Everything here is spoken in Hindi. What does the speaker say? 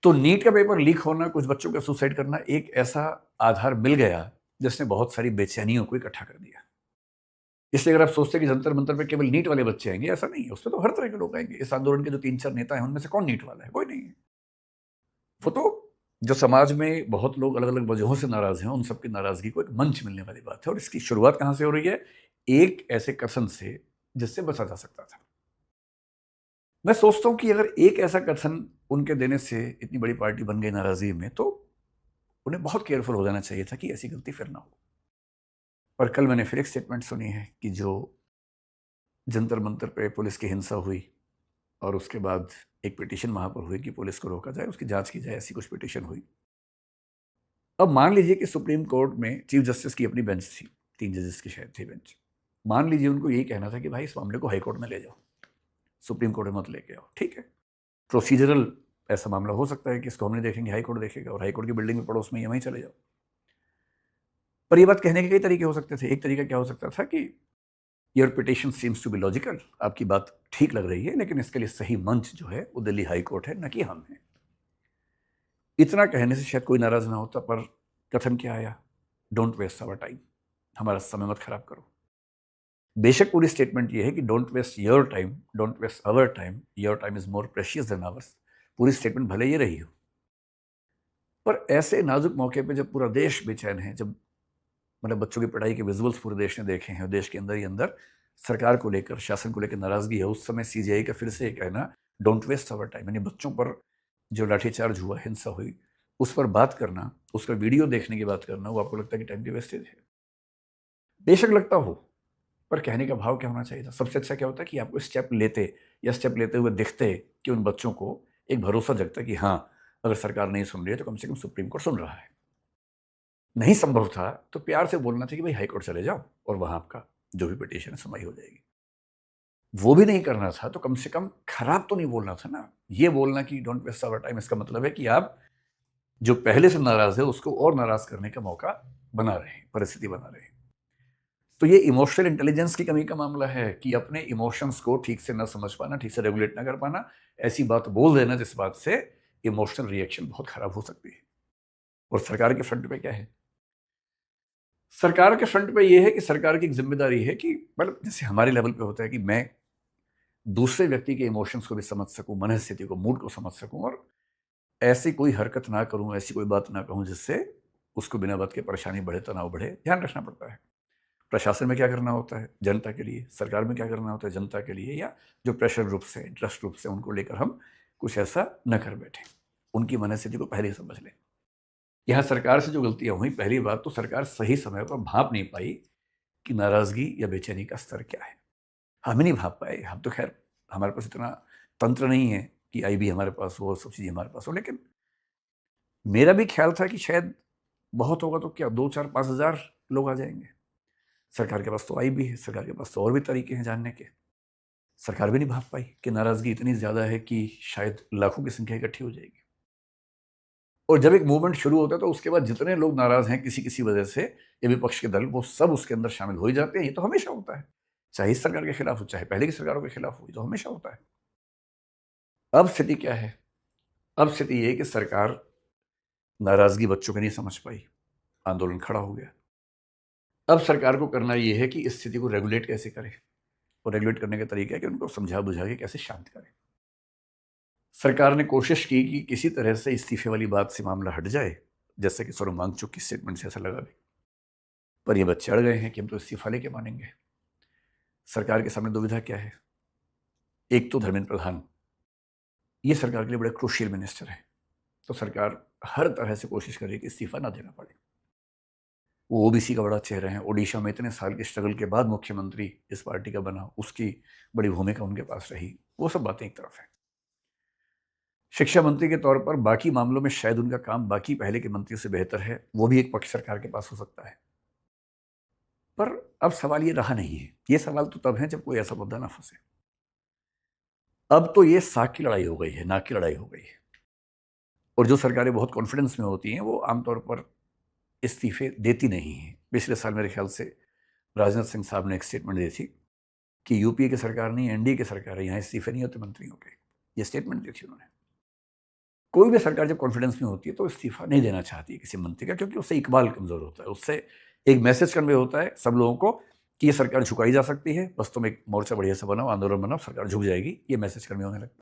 तो नीट का पेपर लीक होना, कुछ बच्चों का सुसाइड करना एक ऐसा आधार मिल गया जिसने बहुत सारी बेचैनियों को इकट्ठा कर दिया। इसलिए अगर आप सोचते हैं कि जंतर मंतर पे केवल नीट वाले बच्चे आएंगे, ऐसा नहीं है। उसमें तो हर तरह के लोग आएंगे। इस आंदोलन के जो 3-4 नेता हैं, उनमें से कौन नीट वाला है? कोई नहीं है। वो तो जो समाज में बहुत लोग अलग अलग वजहों से नाराज हैं, उन सबकी नाराजगी को एक मंच मिलने वाली बात है। और इसकी शुरुआत कहां से हो रही है? एक ऐसे कथन से जिससे बचा जा सकता था। मैं सोचता हूं कि अगर एक ऐसा कथन उनके देने से इतनी बड़ी पार्टी बन गई नाराजगी में, तो उन्हें बहुत केयरफुल हो जाना चाहिए था कि ऐसी गलती फिर ना हो। पर कल मैंने फिर एक स्टेटमेंट सुनी है कि जो जंतर मंतर पे पुलिस की हिंसा हुई और उसके बाद एक पिटीशन वहां पर हुई कि पुलिस को रोका जाए, उसकी जांच की जाए, ऐसी कुछ पिटीशन हुई। अब मान लीजिए कि सुप्रीम कोर्ट में चीफ जस्टिस की अपनी बेंच थी, 3 जजेस की शायद थी बेंच। मान लीजिए उनको यही कहना था कि भाई इस मामले को हाई कोर्ट में ले जाओ, सुप्रीम कोर्ट में मत लेके आओ। ठीक है, प्रोसीजरल ऐसा मामला हो सकता है कि इसको हम नहीं देखेंगे, हाई कोर्ट देखेगा, और हाई कोर्ट की बिल्डिंग में पड़ोस में ही वहीं चले जाओ। पर ये बात कहने के कई तरीके हो सकते थे। एक तरीका क्या हो सकता था कि your petition seems to be logical, आपकी बात ठीक लग रही है, लेकिन इसके लिए सही मंच जो है वो दिल्ली हाई कोर्ट है, न कि हम हैं। इतना कहने से शायद कोई नाराज ना होता, पर कथन क्या आया? डोंट वेस्ट आवर टाइम, हमारा समय मत खराब करो। बेशक पूरी स्टेटमेंट ये है कि don't waste your time, don't waste our time, your time is more precious than ours. पूरी स्टेटमेंट भले ये रही हो, पर ऐसे नाजुक मौके पे जब पूरा देश बेचैन है, जब मतलब बच्चों की पढ़ाई के विजुअल्स पूरे देश ने देखे हैं और देश के अंदर ही अंदर सरकार को लेकर, शासन को लेकर नाराजगी है, उस समय सीजीआई का फिर से ये कहना डोंट वेस्ट आवर टाइम, यानी बच्चों पर जो लाठीचार्ज हुआ, हिंसा हुई, उस पर बात करना, उसका वीडियो देखने की बात करना, वो आपको लगता है कि टाइम की वेस्टेज है? बेशक लगता हो, पर कहने का भाव क्या होना चाहिए था? सबसे अच्छा क्या होता कि आपको स्टेप लेते, या स्टेप लेते हुए दिखते कि उन बच्चों को एक भरोसा जगता कि हाँ, अगर सरकार नहीं सुन रही है तो कम से कम सुप्रीम कोर्ट सुन रहा है। नहीं संभव था तो प्यार से बोलना चाहिए कि भाई हाई कोर्ट चले जाओ और वहां आपका जो भी पिटीशन है सुनवाई हो जाएगी। वो भी नहीं करना था तो कम से कम खराब तो नहीं बोलना था ना। ये बोलना कि डोंट वेस्ट आवर टाइम, इसका मतलब है कि आप जो पहले से नाराज है उसको और नाराज करने का मौका बना रहे हैं, परिस्थिति बना रहे हैं। तो ये इमोशनल इंटेलिजेंस की कमी का मामला है कि अपने इमोशंस को ठीक से ना समझ पाना, ठीक से रेगुलेट ना कर पाना, ऐसी बात बोल देना जिस बात से इमोशनल रिएक्शन बहुत खराब हो सकती है। और सरकार के फ्रंट पे क्या है? सरकार के फ्रंट पे ये है कि सरकार की एक जिम्मेदारी है कि मतलब जैसे हमारे लेवल पे होता है कि मैं दूसरे व्यक्ति के इमोशंस को भी समझ सकूं, मनस्थिति को, मूड को समझ सकूं, और ऐसी कोई हरकत ना करूं, ऐसी कोई बात ना कहूं जिससे उसको बिना बात के परेशानी बढ़े, तनाव बढ़े। ध्यान रखना पड़ता है। प्रशासन में क्या करना होता है? जनता के लिए। सरकार में क्या करना होता है? जनता के लिए। या जो प्रेशर ग्रुप्स है, इंटरेस्ट ग्रुप्स है, उनको लेकर हम कुछ ऐसा न कर बैठे, उनकी मनस्थिति को पहले ही समझ लें। यहाँ सरकार से जो गलतियां हुई, पहली बात तो सरकार सही समय पर भाप नहीं पाई कि नाराजगी या बेचैनी का स्तर क्या है। हम ही नहीं भाप पाए। हम तो खैर, हमारे पास इतना तंत्र नहीं है कि आई भी हमारे पास हो, सब चीज़ें हमारे पास हो, लेकिन मेरा भी ख्याल था कि शायद बहुत होगा तो क्या 2-4-5 हज़ार लोग आ जाएंगे। सरकार के पास तो आई भी है, सरकार के पास तो और भी तरीके हैं जानने के। सरकार भी नहीं भाप पाई कि नाराजगी इतनी ज्यादा है कि शायद लाखों की संख्या इकट्ठी हो जाएगी। और जब एक मूवमेंट शुरू होता है तो उसके बाद जितने लोग नाराज हैं किसी किसी वजह से, ये विपक्ष के दल, वो सब उसके अंदर शामिल हो ही जाते हैं। ये तो हमेशा होता है, चाहे इस सरकार के खिलाफ हो, चाहे पहले की सरकारों के खिलाफ हो, ये तो हमेशा होता है। अब स्थिति क्या है? अब स्थिति ये है कि सरकार नाराजगी बच्चों की नहीं समझ पाई, आंदोलन खड़ा हो गया। अब सरकार को करना यह है कि इस स्थिति को रेगुलेट कैसे करे, और रेगुलेट करने का तरीका है कि उनको समझा बुझा के कैसे शांत करें। सरकार ने कोशिश की कि किसी तरह से इस्तीफे वाली बात से मामला हट जाए, जैसे कि सोनम वांगचुक की स्टेटमेंट से ऐसा लगा भी। पर ये बच्चे अड़ गए हैं कि हम तो इस्तीफा लेके मानेंगे। सरकार के सामने दुविधा क्या है? एक तो धर्मेंद्र प्रधान, ये सरकार के लिए बड़े क्रूशियल मिनिस्टर है, तो सरकार हर तरह से कोशिश कर रही है कि इस्तीफा ना देना पड़े। वो ओबीसी का बड़ा चेहरा है, ओडिशा में इतने साल के स्ट्रगल के बाद मुख्यमंत्री इस पार्टी का बना, उसकी बड़ी भूमिका उनके पास रही। वो सब बातें एक तरफ है। शिक्षा मंत्री के तौर पर बाकी मामलों में शायद उनका काम बाकी पहले के मंत्रियों से बेहतर है, वो भी एक पक्ष सरकार के पास हो सकता है। पर अब सवाल ये रहा नहीं है। ये सवाल तो तब है जब कोई ऐसा मुद्दा ना फंसे। अब तो ये साख की लड़ाई हो गई है, नाक की लड़ाई हो गई है। और जो सरकारें बहुत कॉन्फिडेंस में होती हैं वो आमतौर पर इस्तीफे देती नहीं हैं। पिछले साल मेरे ख्याल से राजनाथ सिंह साहब ने एक स्टेटमेंट दी थी कि यूपीए की सरकार नहीं, एनडीए की सरकार है, यहाँ इस्तीफे नहीं होते मंत्रियों के। ये स्टेटमेंट दी थी उन्होंने। कोई भी सरकार जब कॉन्फिडेंस में होती है तो इस्तीफा नहीं देना चाहती है किसी मंत्री का, क्योंकि उससे इकबाल कमज़ोर होता है, उससे एक मैसेज कन्वे होता है सब लोगों को कि ये सरकार झुकाई जा सकती है, बस तुम एक मोर्चा बढ़िया से बनाओ, आंदोलन बनाओ, सरकार झुक जाएगी, ये मैसेज कन्वे होने लगता है।